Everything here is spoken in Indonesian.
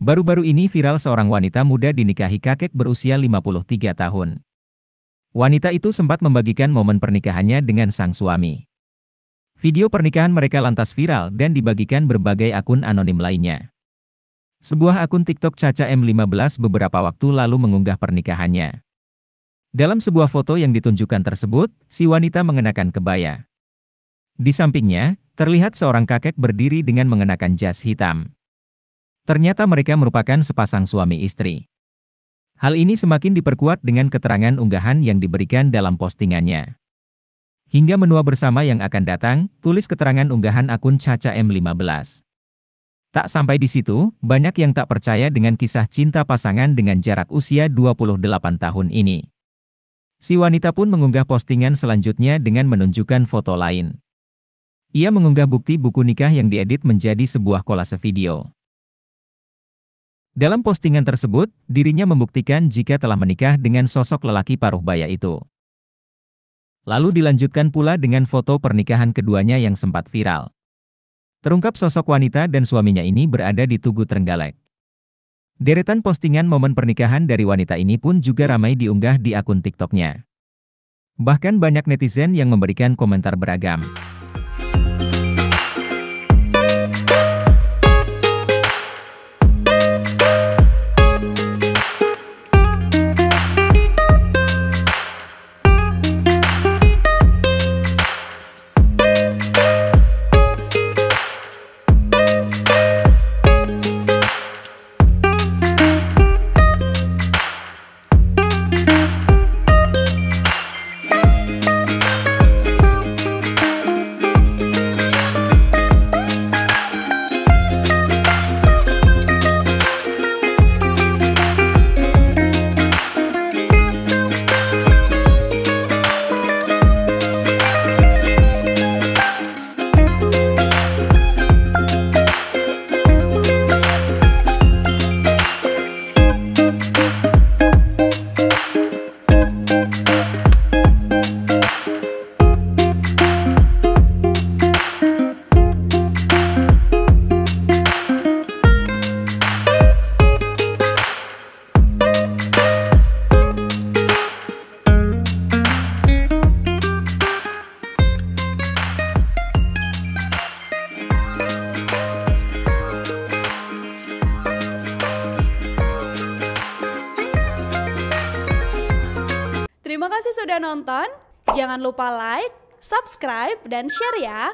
Baru-baru ini viral seorang wanita muda dinikahi kakek berusia 53 tahun. Wanita itu sempat membagikan momen pernikahannya dengan sang suami. Video pernikahan mereka lantas viral dan dibagikan berbagai akun anonim lainnya. Sebuah akun TikTok Caca M15 beberapa waktu lalu mengunggah pernikahannya. Dalam sebuah foto yang ditunjukkan tersebut, si wanita mengenakan kebaya. Di sampingnya, terlihat seorang kakek berdiri dengan mengenakan jas hitam. Ternyata mereka merupakan sepasang suami istri. Hal ini semakin diperkuat dengan keterangan unggahan yang diberikan dalam postingannya. Hingga menua bersama yang akan datang, tulis keterangan unggahan akun Caca M15. Tak sampai di situ, banyak yang tak percaya dengan kisah cinta pasangan dengan jarak usia 28 tahun ini. Si wanita pun mengunggah postingan selanjutnya dengan menunjukkan foto lain. Ia mengunggah bukti buku nikah yang diedit menjadi sebuah kolase video. Dalam postingan tersebut, dirinya membuktikan jika telah menikah dengan sosok lelaki paruh baya itu. Lalu dilanjutkan pula dengan foto pernikahan keduanya yang sempat viral. Terungkap sosok wanita dan suaminya ini berada di Tugu Trenggalek. Deretan postingan momen pernikahan dari wanita ini pun juga ramai diunggah di akun TikToknya. Bahkan banyak netizen yang memberikan komentar beragam. Terima kasih sudah nonton, jangan lupa like, subscribe, dan share ya!